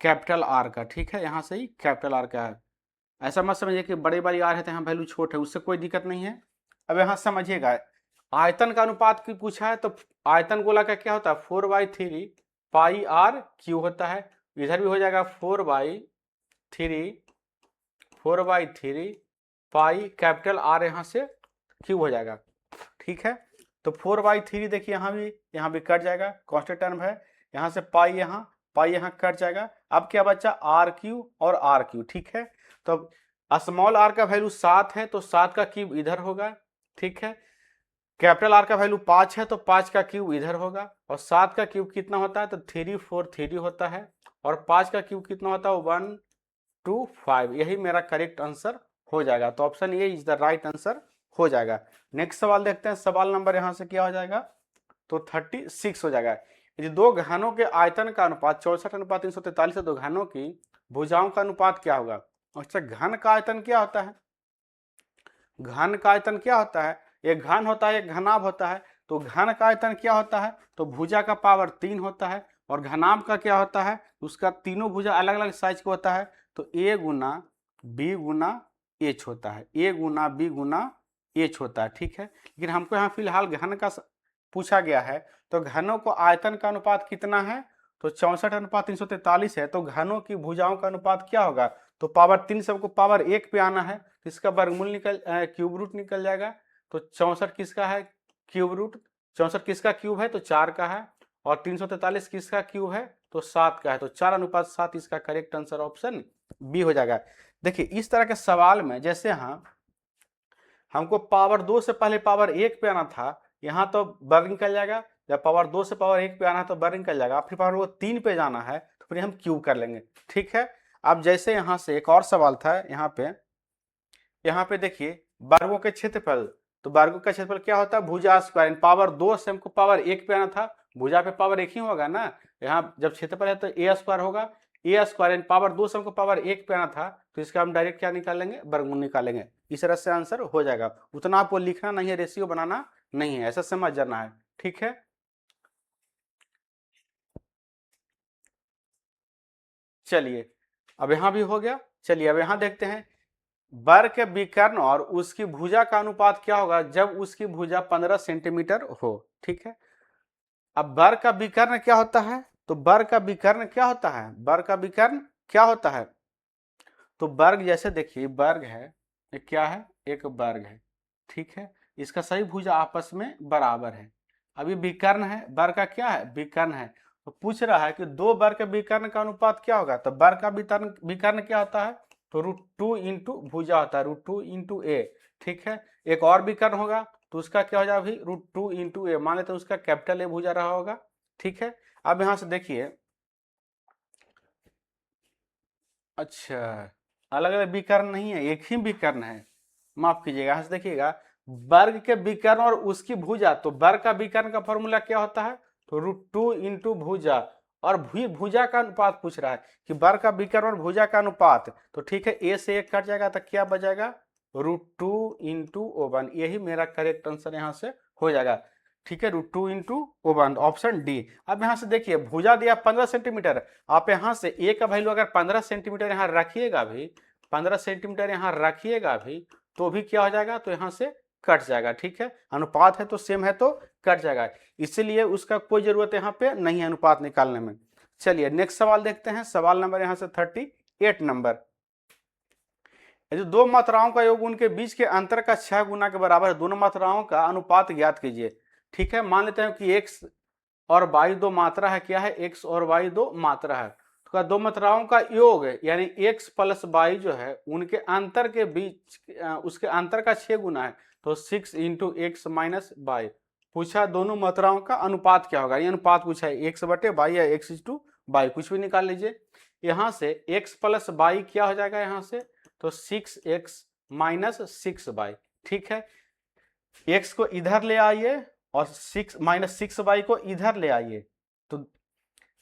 कैपिटल आर का। ठीक है, यहां से ही कैपिटल आर का है। ऐसा मत समझिए कि बड़े बड़ी आर है तो यहाँ वैल्यू छोट है, उससे कोई दिक्कत नहीं है। अब यहाँ समझिएगा, आयतन का अनुपात की पूछा है तो आयतन गोला का क्या होता है 4/3 पाई आर क्यू होता है। इधर भी हो जाएगा 4/3 पाई कैपिटल आर यहाँ से क्यू हो जाएगा। ठीक है, तो 4/3 देखिए यहाँ भी कट जाएगा, कांस्टेंट टर्म है, यहाँ से पाई यहाँ कट जाएगा। अब क्या बचा आर क्यू और आर क्यू। ठीक है, तो स्मॉल आर का वैल्यू 7 है तो 7 का क्यूब इधर होगा। ठीक है, कैपिटल आर का वैल्यू 5 है तो 5 का क्यूब इधर होगा, और 7 का क्यूब कितना होता है, तो 3 4 3 होता है, और 5 का क्यूब कितना होता है 1 2 5। यही मेरा करेक्ट आंसर हो जाएगा। तो option A is the right answer हो जाएगा। नेक्स्ट सवाल देखते हैं, सवाल नंबर यहां से क्या हो जाएगा, तो 36 हो जाएगा। यदि दो घनों के आयतन का अनुपात 64:343 है तो घनों की भुजाओं का अनुपात क्या होगा। अच्छा, घन का आयतन क्या होता है, घन का आयतन क्या होता है, एक घन होता है एक घनाभ होता है। तो घन का आयतन क्या होता है, तो भुजा का पावर 3 होता है, और घनाभ का क्या होता है, उसका तीनों भुजा अलग अलग साइज का होता है। तो ए गुना बी गुना एच होता है, ए गुना बी गुना एच होता है। ठीक है, लेकिन हमको यहाँ फिलहाल घन का पूछा गया है, तो घनों को आयतन का अनुपात कितना है, तो 64:343 है, तो घनों की भुजाओं का अनुपात क्या होगा, तो पावर 3 सबको पावर 1 पे आना है, तो इसका वर्गमूल क्यूब रूट निकल जाएगा। तो 64 किसका है क्यूब रूट, 64 किसका क्यूब है, तो 4 का है, और 343 किसका क्यूब है, तो 7 का है। तो 4:7 इसका करेक्ट आंसर ऑप्शन बी हो जाएगा। देखिए इस तरह के सवाल में जैसे हमको पावर 2 से पहले पावर 1 पे आना था, यहाँ तो वर्ग निकल जाएगा, जब पावर 2 से पावर 1 पे आना है तो वर्ग निकल जाएगा, फिर पावर 3 पे जाना है तो फिर हम क्यूब कर लेंगे। ठीक है, अब जैसे यहाँ से एक और सवाल था, यहाँ पे देखिए वर्गों के क्षेत्रफल तो वर्ग का क्षेत्रफल क्या होता है, भुजा स्क्वायर। पावर 2 से हमको पावर 1 पे आना था, भुजा पे पावर 1 ही होगा ना, यहाँ जब क्षेत्रफल है तो ए स्क्वायर होगा, ए स्क्वायर पावर 2 से हमको पावर 1 पे आना था, तो इसका हम डायरेक्ट क्या निकालेंगे, वर्गमूल निकालेंगे। इस तरह से आंसर हो जाएगा। उतना आपको लिखना नहीं है, रेशियो बनाना नहीं है, ऐसा समझ जाना है, ठीक है। चलिए अब यहां भी हो गया। चलिए अब यहां देखते हैं वर्ग के विकर्ण और उसकी भुजा का अनुपात क्या होगा जब उसकी भुजा 15 सेंटीमीटर हो, ठीक है। अब वर्ग का विकर्ण क्या होता है, तो वर्ग का विकर्ण क्या होता है, वर्ग का विकर्ण क्या होता है, तो वर्ग जैसे देखिए वर्ग है, ये क्या है, एक वर्ग है, ठीक है, इसका सही भुजा आपस में बराबर है। अभी विकर्ण है, वर्ग का क्या है, विकर्ण है, तो पूछ रहा है कि दो वर्ग के विकर्ण का अनुपात क्या होगा, तो वर्ग का विकर्ण क्या होता है, तो √2 इंटू भुजा होता है, √2 इंटू ए, ठीक है। एक और विकर्ण होगा तो उसका क्या हो जाएगा भाई, √2 इंटू ए, मान लेते हैं उसका कैपिटल ए भुजा रहा होगा, ठीक है। अब यहां से देखिए, अच्छा अलग अलग विकर्ण नहीं है, एक ही विकर्ण है, माफ कीजिएगा, यहां से देखिएगा वर्ग के विकर्ण और उसकी भुजा, तो वर्ग का विकर्ण का फॉर्मूला क्या होता है, तो √2 इंटू भुजा, और भुजा का अनुपात पूछ रहा है कि वर्ग का विकर्ण और भुजा का अनुपात, तो ठीक है, ए से एक कट जाएगा तो क्या बचेगा, √2 इंटू O1, यही मेरा करेक्ट आंसर यहाँ से हो जाएगा, ठीक है, √2 इंटू O1, ऑप्शन डी। अब यहाँ से देखिए भुजा दिया 15 सेंटीमीटर, आप यहाँ से ए का वैल्यू अगर 15 सेंटीमीटर यहाँ रखिएगा भी, 15 सेंटीमीटर यहाँ रखिएगा भी, तो भी क्या हो जाएगा, तो यहाँ से कट जाएगा, ठीक है, अनुपात है तो सेम है तो कट जाएगा, इसलिए उसका कोई जरूरत यहाँ पे नहीं है अनुपात निकालने में। चलिए नेक्स्ट सवाल देखते हैं, सवाल नंबर यहाँ से 38 नंबर। यदि दो मात्राओं का योग उनके बीच के अंतर का 6 गुना के बराबर है, दोनों मात्राओं का अनुपात ज्ञात कीजिए, ठीक है। मान लेते हैं कि एक्स और वाई दो मात्रा है, क्या है, एक्स और वाई दो मात्रा है, तो दो मात्राओं का योग यानी एक्स प्लस वाई जो है उनके अंतर के बीच उसके अंतर का 6 गुना है, तो 6 इंटू एक्स माइनस वाई। पूछा दोनों मात्राओं का अनुपात क्या होगा, ये अनुपात पूछा है एक्स बटे वाई या एक्स इज टू वाई, कुछ भी निकाल लीजिए। यहाँ से एक्स प्लस वाई क्या हो जाएगा, यहाँ से तो 6x माइनस 6y, ठीक है। x को इधर ले आइए और 6 माइनस 6y को इधर ले आइए, तो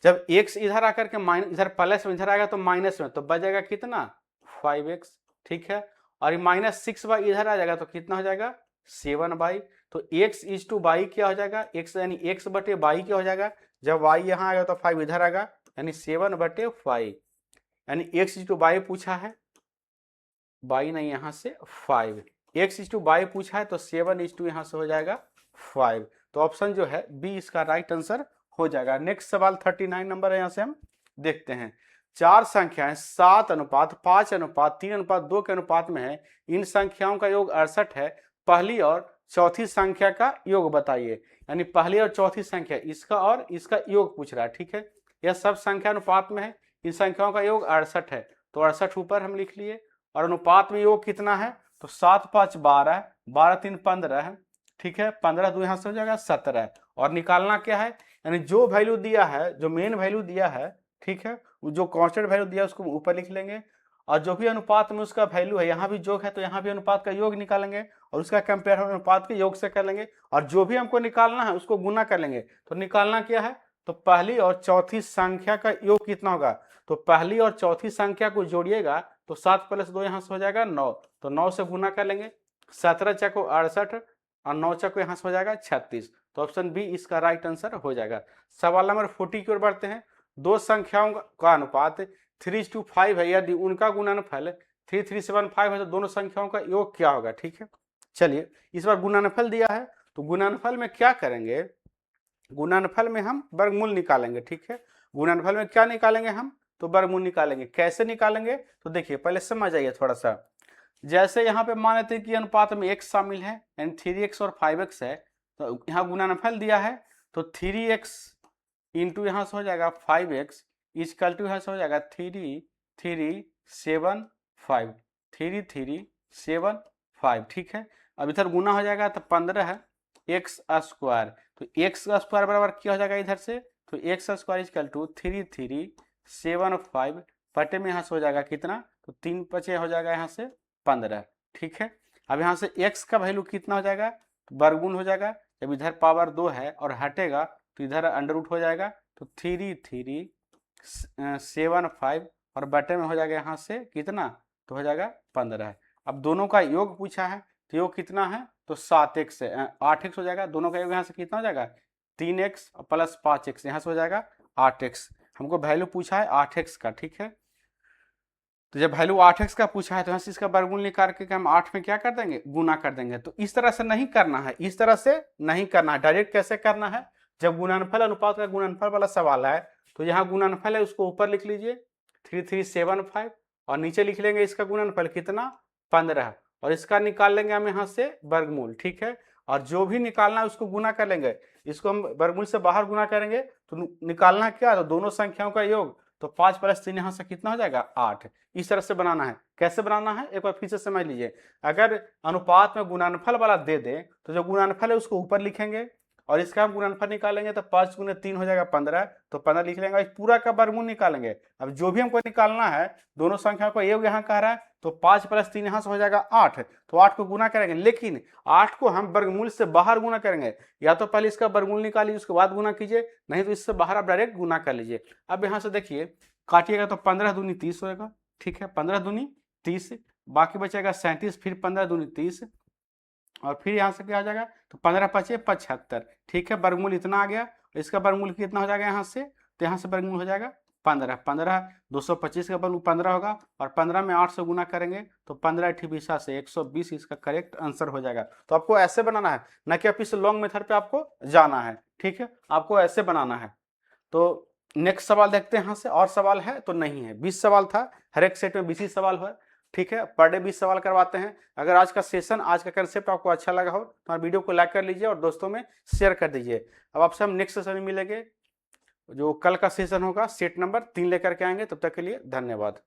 जब x इधर आकर के माइनस इधर प्लस में इधर आएगा तो माइनस में, तो बचेगा कितना 5x, ठीक है। और ये माइनस 6y इधर आ जाएगा तो कितना हो जाएगा 7y, तो x इज टू वाई क्या हो जाएगा, x यानी x बटे वाई क्या हो जाएगा, जब y यहाँ आएगा तो 5 इधर आएगा, यानी 7 बटे 5, यानी x इज टू वाई पूछा है, वाई नहीं यहाँ से 5, x इज टू वाई पूछा है तो 7 इज टू यहाँ से हो जाएगा 5, तो ऑप्शन जो है बी इसका राइट आंसर हो जाएगा। नेक्स्ट सवाल 39 नंबर है, यहाँ से हम देखते हैं, चार संख्याएं 7 अनुपात 5 अनुपात 3 अनुपात 2 के अनुपात में है, इन संख्याओं का योग 68 है, पहली और चौथी संख्या का योग बताइए, यानी पहली और चौथी संख्या इसका और इसका योग पूछ रहा है, ठीक है। यह सब संख्या अनुपात में है, इन संख्याओं का योग 68 है, तो 68 ऊपर हम लिख लिए, और अनुपात में योग कितना है, तो 7 5 12, 12 3 15 है, ठीक है, 15 2 यहाँ से हो जाएगा 17, और निकालना क्या है, यानी जो वैल्यू दिया है, जो मेन वैल्यू दिया है, ठीक है, जो कांस्टेंट वैल्यू दिया है उसको ऊपर लिख लेंगे, और जो भी अनुपात में उसका वैल्यू है, यहाँ भी योग है तो यहाँ भी अनुपात का योग निकालेंगे, और उसका कंपेयर हम अनुपात के योग से कर लेंगे, और जो भी हमको निकालना है उसको गुना कर लेंगे। तो निकालना क्या है, तो पहली और चौथी संख्या का योग कितना होगा, तो पहली और चौथी संख्या को जोड़िएगा तो 7 + 2 यहाँ से हो जाएगा 9, तो 9 से गुना कर लेंगे, 17 चको 68 और 9 चको यहाँ से हो जाएगा 36, तो ऑप्शन बी इसका राइट आंसर हो जाएगा। सवाल नंबर 40 की ओर बढ़ते हैं, दो संख्याओं का अनुपात 3:5 है, यदि उनका गुणनफल 3375 है तो दोनों संख्याओं का योग क्या होगा, ठीक है। चलिए इस बार गुणनफल दिया है, तो गुणनफल में क्या करेंगे, गुणनफल में हम वर्गमूल निकालेंगे, ठीक है। गुणनफल में क्या निकालेंगे हम, तो वर्गमूल निकालेंगे, कैसे निकालेंगे, तो देखिए पहले समझ आइए थोड़ा सा। जैसे यहाँ पे मान लेते हैं कि अनुपात में x शामिल है, यानी 3x और 5x है, तो यहाँ गुणनफल दिया है, तो 3x इंटू यहाँ से हो जाएगा 5x इक्वल टू यहाँ से हो जाएगा 3 3 7 5, 3 3 7 5, ठीक है। अब इधर गुना हो जाएगा तो 15 है एक्स स्क्वायर, तो एक्स का स्क्वायर बराबर क्या हो जाएगा इधर से, तो एक्स स्क्वायर इक्वल टू 3 3 7 5 बटे में यहाँ से हो जाएगा कितना, तो 3 5 हो जाएगा यहाँ से 15, ठीक है। अब यहाँ से x का वैल्यू कितना हो जाएगा, तो वर्गमूल हो जाएगा। जब इधर पावर 2 है और हटेगा तो इधर अंडर रूट हो जाएगा, तो 3,3,7,5 और बटे में हो जाएगा यहाँ से कितना, तो हो जाएगा 15। अब दोनों का योग पूछा है, तो योग कितना है, तो 7x है, 8x हो जाएगा। दोनों का योग यहाँ से कितना हो जाएगा, 3x प्लस 5x, यहाँ से हो जाएगा 8x। हमको वैल्यू पूछा है 8x का, ठीक है। तो जब वैल्यू 8x का पूछा है तो यहाँ से इसका वर्गमूल निकाल के हम 8 में क्या कर देंगे, गुना कर देंगे। तो इस तरह से नहीं करना है, इस तरह से नहीं करना है, डायरेक्ट कैसे करना है, जब गुणनफल अनुपात का गुणनफल वाला सवाल है तो यहाँ गुणनफल है उसको ऊपर लिख लीजिए 3,3,7,5 और नीचे लिख लेंगे इसका गुणनफल कितना, 15, और इसका निकाल लेंगे हम यहाँ से वर्गमूल, ठीक है। और जो भी निकालना है उसको गुना कर लेंगे, इसको हम वर्गमूल से बाहर गुना करेंगे तो निकालना क्या, तो दोनों संख्याओं का योग, तो 5 + 3 यहाँ से कितना हो जाएगा, 8। इस तरह से बनाना है। कैसे बनाना है एक बार फिर से समझ लीजिए। अगर अनुपात में गुणनफल वाला दे दे तो जो गुणनफल है उसको ऊपर लिखेंगे और इसका हम गुणनफल निकालेंगे तो 5 × 3 हो जाएगा 15, तो 15 लिख लेंगे। इस पूरा का वर्गमूल निकालेंगे। अब जो भी हमको निकालना है दोनों संख्या को योग यहाँ कह रहा है, तो 5 + 3 यहाँ से हो जाएगा 8, तो 8 को गुना करेंगे, लेकिन 8 को हम वर्गमूल से बाहर गुना करेंगे। या तो पहले इसका वर्गमूल निकालिए उसके बाद गुना कीजिए, नहीं तो इससे बाहर आप डायरेक्ट गुना कर लीजिए। अब यहाँ से देखिए काटिएगा तो 15 दूनी 30 होएगा, ठीक है, 15 दूनी 30, बाकी बचेगा 37, फिर 15 दूनी 30 और फिर यहाँ से क्या आ जाएगा, तो 15 × 5 = 75, ठीक है। वर्गमूल इतना आ गया, इसका वर्गमूल कितना हो जाएगा यहाँ से, तो यहाँ से वर्गमूल हो जाएगा 15, 225 का वर्गमूल 15 होगा और 15 में 8 से गुना करेंगे तो 15 × 20 से 120 इसका करेक्ट आंसर हो जाएगा। तो आपको ऐसे बनाना है, ना कि आप इस लॉन्ग मेथड पे आपको जाना है, ठीक है, आपको ऐसे बनाना है। तो नेक्स्ट सवाल देखते हैं यहाँ से, और सवाल है तो नहीं है, 20 सवाल था, हर एक सेट में 20 ही सवाल हुआ, ठीक है, पर डे 20 सवाल करवाते हैं। अगर आज का सेशन, आज का कंसेप्ट आपको अच्छा लगा हो तो हमारे वीडियो को लाइक कर लीजिए और दोस्तों में शेयर कर दीजिए। अब आपसे हम नेक्स्ट सेशन में मिलेंगे, जो कल का सेशन होगा सेट नंबर 3 लेकर के आएंगे। तब तक के लिए धन्यवाद।